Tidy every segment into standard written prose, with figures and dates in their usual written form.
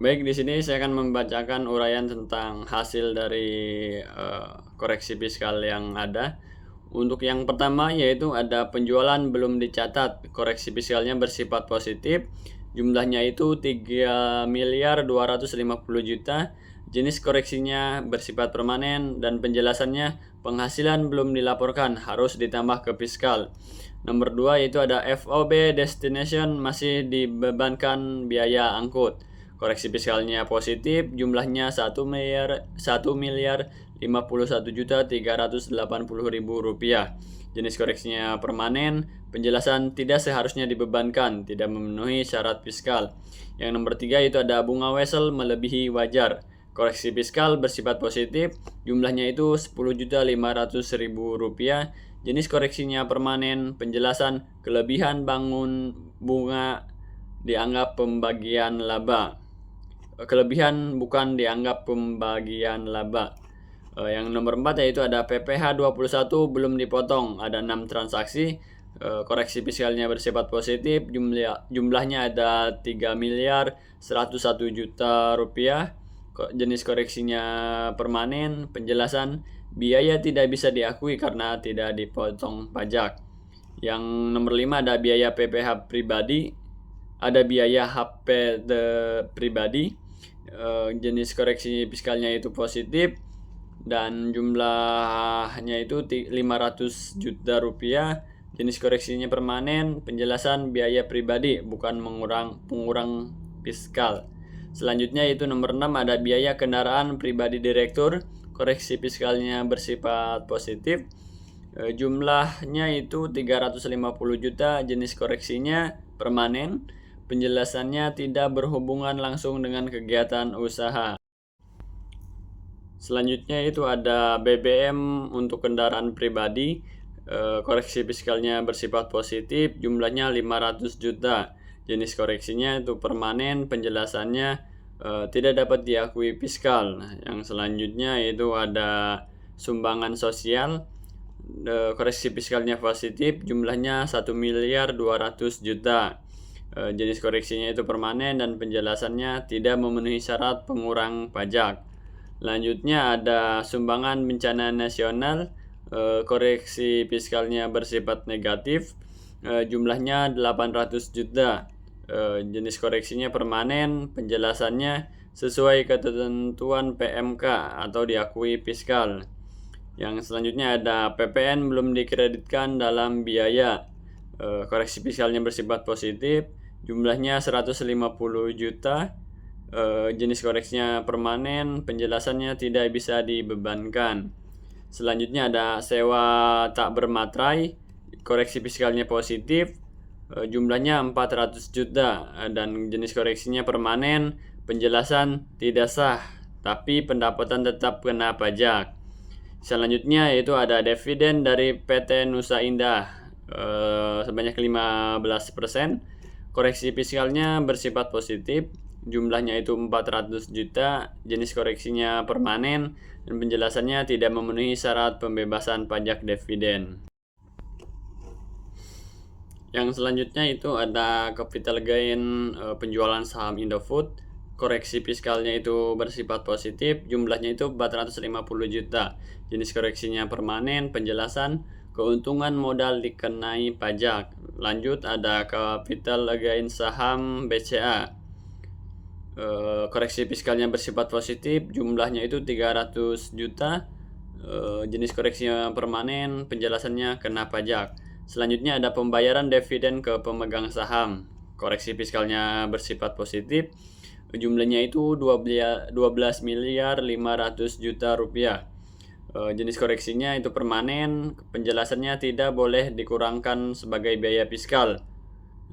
Baik, di sini saya akan membacakan uraian tentang hasil dari koreksi fiskal yang ada. Untuk yang pertama yaitu ada penjualan belum dicatat, koreksi fiskalnya bersifat positif, jumlahnya itu 3.250.000.000, jenis koreksinya bersifat permanen, dan penjelasannya penghasilan belum dilaporkan harus ditambah ke fiskal. Nomor 2 yaitu ada FOB destination masih dibebankan biaya angkut. Koreksi fiskalnya positif, jumlahnya 1.051.380.000 rupiah. Jenis koreksinya permanen, penjelasan tidak seharusnya dibebankan, tidak memenuhi syarat fiskal. Yang nomor 3 itu ada bunga wesel melebihi wajar. Koreksi fiskal bersifat positif, jumlahnya itu 10.500.000 rupiah. Jenis koreksinya permanen, penjelasan kelebihan bangun bunga dianggap pembagian laba. Kelebihan bukan dianggap pembagian laba. Yang nomor 4 yaitu ada PPh 21 belum dipotong, ada 6 transaksi. Koreksi fiskalnya bersifat positif, jumlahnya ada 3.101.000.000 rupiah. Jenis koreksinya permanen, penjelasan biaya tidak bisa diakui karena tidak dipotong pajak. Yang nomor 5 ada biaya PPh pribadi, ada biaya HP pribadi. Jenis koreksi fiskalnya itu positif dan jumlahnya itu 500 juta rupiah. Jenis koreksinya permanen, penjelasan biaya pribadi bukan pengurang fiskal. Selanjutnya itu nomor 6 ada biaya kendaraan pribadi direktur, koreksi fiskalnya bersifat positif. Jumlahnya itu 350 juta, jenis koreksinya permanen, penjelasannya tidak berhubungan langsung dengan kegiatan usaha. Selanjutnya itu ada BBM untuk kendaraan pribadi, koreksi fiskalnya bersifat positif, jumlahnya 500 juta. Jenis koreksinya itu permanen, penjelasannya tidak dapat diakui fiskal. Yang selanjutnya itu ada sumbangan sosial, koreksi fiskalnya positif, jumlahnya 1.200.000.000. Jenis koreksinya itu permanen dan penjelasannya tidak memenuhi syarat pengurang pajak. Lanjutnya ada sumbangan bencana nasional, koreksi fiskalnya bersifat negatif, jumlahnya 800 juta. Jenis koreksinya permanen, penjelasannya sesuai ketentuan PMK atau diakui fiskal. Yang selanjutnya ada PPN belum dikreditkan dalam biaya, koreksi fiskalnya bersifat positif, jumlahnya 150 juta. Jenis koreksinya permanen, penjelasannya tidak bisa dibebankan. Selanjutnya ada sewa tak bermaterai, koreksi fiskalnya positif, jumlahnya 400 juta, dan jenis koreksinya permanen, penjelasan tidak sah, tapi pendapatan tetap kena pajak. Selanjutnya yaitu ada dividen dari PT Nusa Indah sebanyak 15%. Koreksi fiskalnya bersifat positif, jumlahnya itu 400 juta, jenis koreksinya permanen, dan penjelasannya tidak memenuhi syarat pembebasan pajak dividen. Yang selanjutnya itu ada capital gain penjualan saham Indofood, koreksi fiskalnya itu bersifat positif, jumlahnya itu 450 juta, jenis koreksinya permanen, penjelasan keuntungan modal dikenai pajak. Lanjut ada capital gain saham BCA, koreksi fiskalnya bersifat positif, jumlahnya itu 300 juta, jenis koreksinya permanen, penjelasannya kena pajak. Selanjutnya ada pembayaran dividen ke pemegang saham, koreksi fiskalnya bersifat positif, jumlahnya itu 12.500.000.000 rupiah. Jenis koreksinya itu permanen, penjelasannya tidak boleh dikurangkan sebagai biaya fiskal.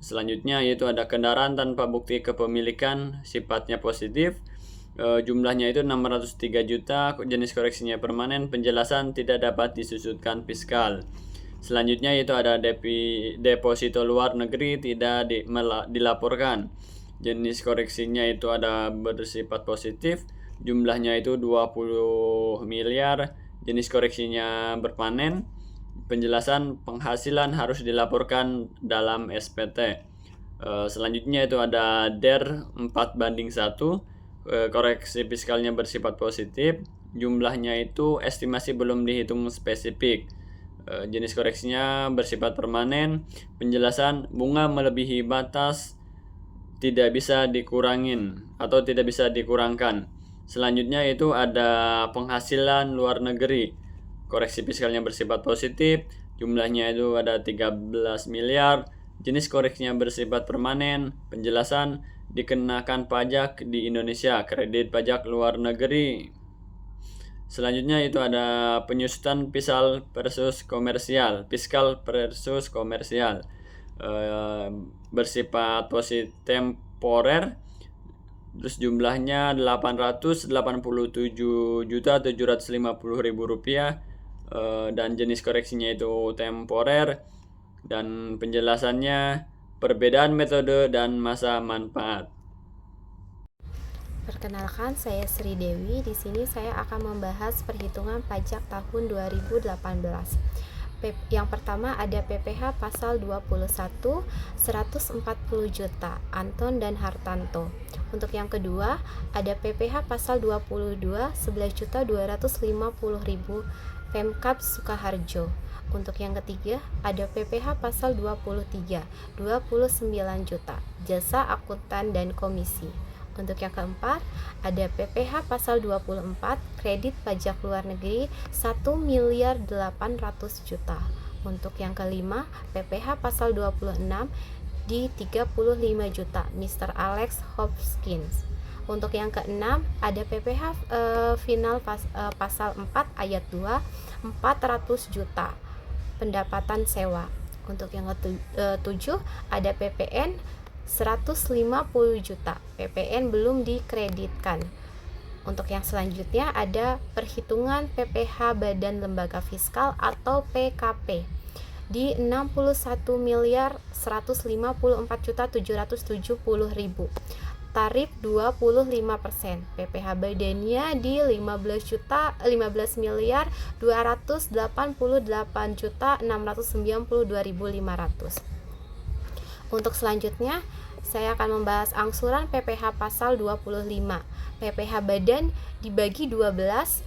Selanjutnya yaitu ada kendaraan tanpa bukti kepemilikan, sifatnya positif, jumlahnya itu 603 juta, jenis koreksinya permanen, penjelasan tidak dapat disusutkan fiskal. Selanjutnya yaitu ada deposito luar negeri tidak dilaporkan, jenis koreksinya itu ada bersifat positif, jumlahnya itu 20 miliar, jenis koreksinya berpanen, penjelasan penghasilan harus dilaporkan dalam SPT. Selanjutnya itu ada DER 4/1, koreksi fiskalnya bersifat positif, jumlahnya itu estimasi belum dihitung spesifik. Jenis koreksinya bersifat permanen, penjelasan bunga melebihi batas tidak bisa dikurangin atau tidak bisa dikurangkan. Selanjutnya itu ada penghasilan luar negeri. Koreksi fiskalnya bersifat positif, jumlahnya itu ada 13 miliar. Jenis koreksinya bersifat permanen, penjelasan dikenakan pajak di Indonesia, kredit pajak luar negeri. Selanjutnya itu ada penyusutan fiskal versus komersial, bersifat positif temporer. Terus jumlahnya 887.750.000 rupiah, dan jenis koreksinya itu temporer, dan penjelasannya perbedaan metode dan masa manfaat. Perkenalkan, saya Sri Dewi. Di sini saya akan membahas perhitungan pajak tahun 2018. Yang pertama ada PPh pasal 21, 140 juta, Anton dan Hartanto. Untuk yang kedua ada PPh pasal 22, 11.250.000, Pemkab Sukoharjo. Untuk yang ketiga ada PPh pasal 23, 29 juta, jasa akuntan dan komisi. Untuk yang keempat, ada PPh pasal 24, kredit pajak luar negeri 1.800.000.000. Untuk yang kelima, PPh pasal 26 di 35 juta, Mr. Alex Hopkins. Untuk yang keenam, ada PPh final pasal 4 ayat 2, 400 juta, pendapatan sewa. Untuk yang ketujuh, ada PPN 150 juta, PPN belum dikreditkan. Untuk yang selanjutnya ada perhitungan PPh Badan Lembaga Fiskal atau PKP di 61.154.770.000, tarif 25%, PPh badannya di 15.288.692.500. Untuk selanjutnya, saya akan membahas angsuran PPh pasal 25. PPh badan dibagi 12,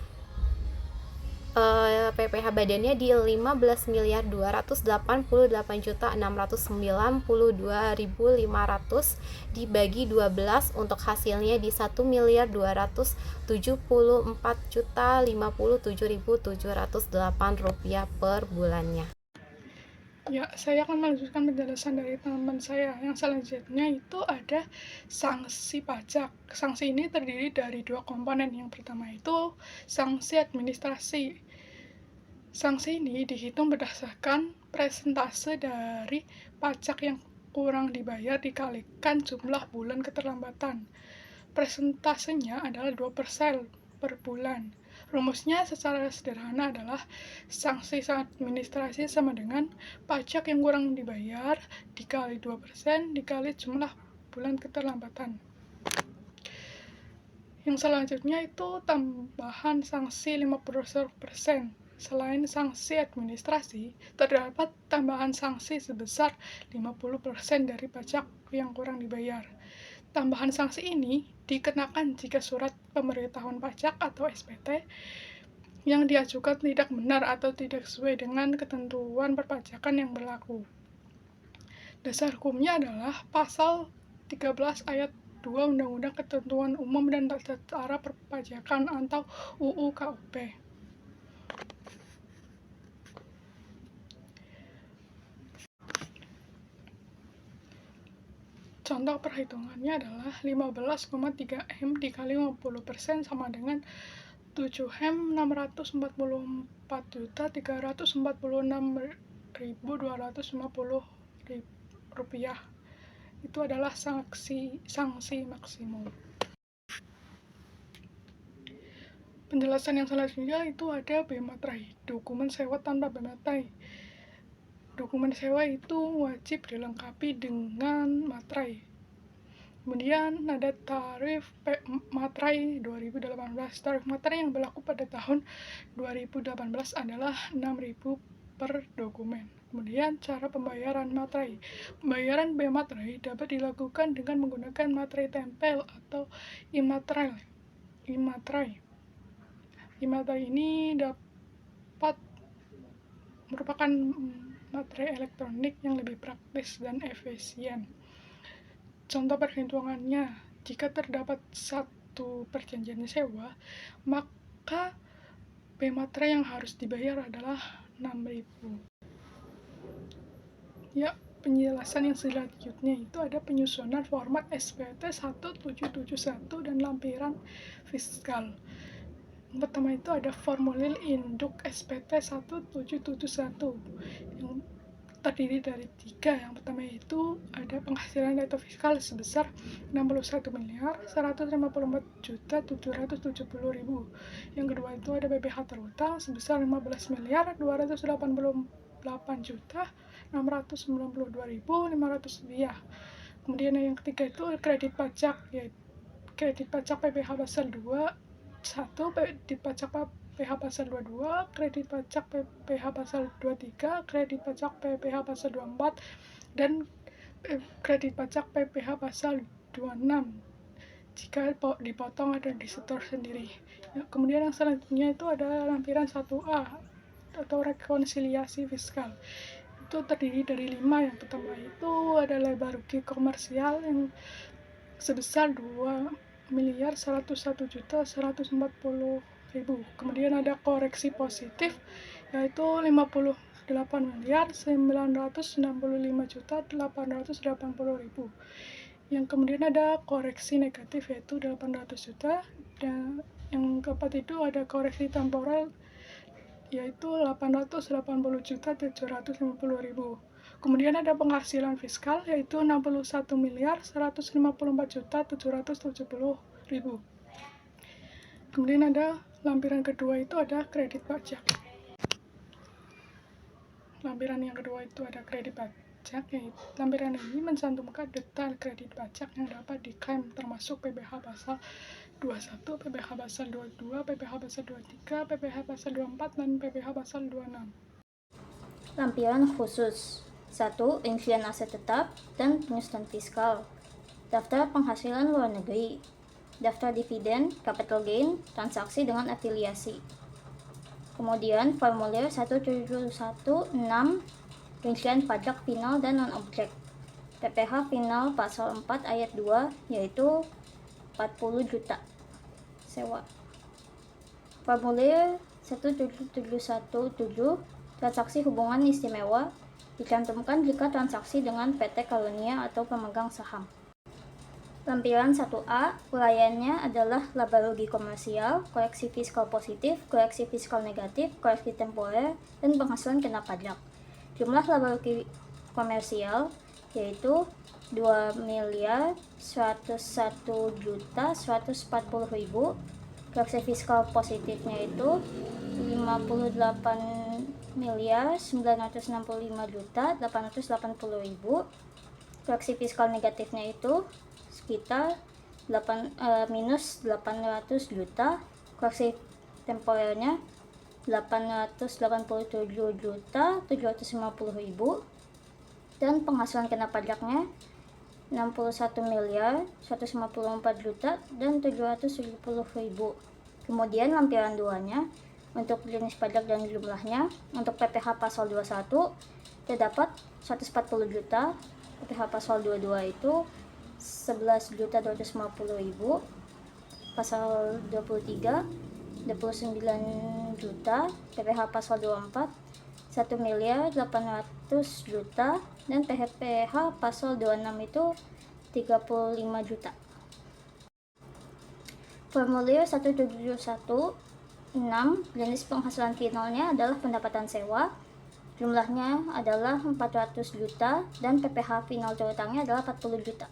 PPh badannya di 15.288.692.500 dibagi 12, untuk hasilnya di 1.274.057.708 rupiah per bulannya. Ya, saya akan melanjutkan penjelasan dari teman saya. Yang selanjutnya itu ada sanksi pajak. Sanksi ini terdiri dari dua komponen. Yang pertama itu sanksi administrasi. Sanksi ini dihitung berdasarkan persentase dari pajak yang kurang dibayar dikalikan jumlah bulan keterlambatan. Persentasenya adalah 2% per bulan. Rumusnya secara sederhana adalah sanksi administrasi sama dengan pajak yang kurang dibayar dikali 2% dikali jumlah bulan keterlambatan. Yang selanjutnya itu tambahan sanksi 50%. Selain sanksi administrasi, terdapat tambahan sanksi sebesar 50% dari pajak yang kurang dibayar. Tambahan sanksi ini dikenakan jika surat pemberitahuan pajak atau SPT yang diajukan tidak benar atau tidak sesuai dengan ketentuan perpajakan yang berlaku. Dasar hukumnya adalah pasal 13 ayat 2 Undang-Undang Ketentuan Umum dan Tata Cara Perpajakan atau UU KUP. Contoh perhitungannya adalah 15,3 M dikali 50% sama dengan 7 M 644.346.250 rupiah. Itu adalah sanksi maksimum. Penjelasan yang selanjutnya itu ada B-materai, dokumen sewa tanpa B-materai. Dokumen sewa itu wajib dilengkapi dengan materai. Kemudian ada tarif materai 2018. Tarif materai yang berlaku pada tahun 2018 adalah 6.000 per dokumen. Kemudian cara pembayaran materai. Pembayaran biaya materai dapat dilakukan dengan menggunakan materai tempel atau imaterai. Imaterai ini dapat merupakan materai elektronik yang lebih praktis dan efisien. Contoh perhitungannya, jika terdapat satu perjanjian sewa, maka biaya materai yang harus dibayar adalah 6.000. Ya, penjelasan yang selanjutnya itu ada penyusunan format SPT 1771 dan lampiran fiskal. Yang pertama itu ada formulir induk SPT 1771 yang terdiri dari 3. Yang pertama itu ada penghasilan neto fiskal sebesar 61.154.770.000. Yang kedua itu ada BPH terutang sebesar 15.288.692.500 rupiah. Kemudian yang ketiga itu kredit pajak, yaitu kredit pajak PPh pasal 21, kredit pajak PPh pasal 22, kredit pajak PPh pasal 23, kredit pajak PPh pasal 24, dan kredit pajak PPh pasal 26 jika dipotong atau disetor sendiri. Ya, kemudian yang selanjutnya itu ada lampiran 1A atau rekonsiliasi fiskal. Itu terdiri dari 5. Yang pertama itu ada laba rugi komersial yang sebesar 2.101.140.000. Kemudian ada koreksi positif yaitu 58.965.880.000. Yang kemudian ada koreksi negatif yaitu 800 juta, dan yang keempat itu ada koreksi temporal yaitu 880.750.000. Kemudian ada penghasilan fiskal yaitu 61.154.770.000. Kemudian ada lampiran kedua itu ada kredit pajak. Lampiran yang kedua itu ada kredit pajak, yaitu lampiran ini mencantumkan detail kredit pajak yang dapat diklaim termasuk PPh pasal 21, PPh pasal 22, PPh pasal 23, PPh pasal 24, dan PPh pasal 26. Lampiran khusus 1. Rincian aset tetap dan penyusunan fiskal. Daftar penghasilan luar negeri. Daftar dividen, capital gain, transaksi dengan afiliasi. Kemudian formulir 1716 rincian pajak final dan non-objek. PPh final pasal 4 ayat 2 yaitu 40 juta sewa. Formulir 17717 transaksi hubungan istimewa dicantumkan jika transaksi dengan PT Karunia atau pemegang saham. Lampiran 1A, uraiannya adalah laba rugi komersial, koreksi fiskal positif, koreksi fiskal negatif, koreksi temporer, dan penghasilan kena pajak. Jumlah laba rugi komersial yaitu 2.101.140.000. Koreksi fiskal positifnya itu 58.965.880.000. Koreksi fiskal negatifnya itu sekitar minus 800 juta. Koreksi temporernya 887.750.000, dan penghasilan kena pajaknya 61.154.000 dan 770.000. Kemudian lampiran 2-nya untuk jenis pajak dan jumlahnya. Untuk PPh pasal 21 terdapat 140 juta, PPh pasal 22 itu 11.250.000, pasal 23 29 juta, PPh pasal 24 1.800.000, dan PPh pasal 26 itu 35 juta. Formulir 1716 jenis penghasilan finalnya adalah pendapatan sewa, jumlahnya adalah 400 juta, dan PPh final terutangnya adalah 40 juta.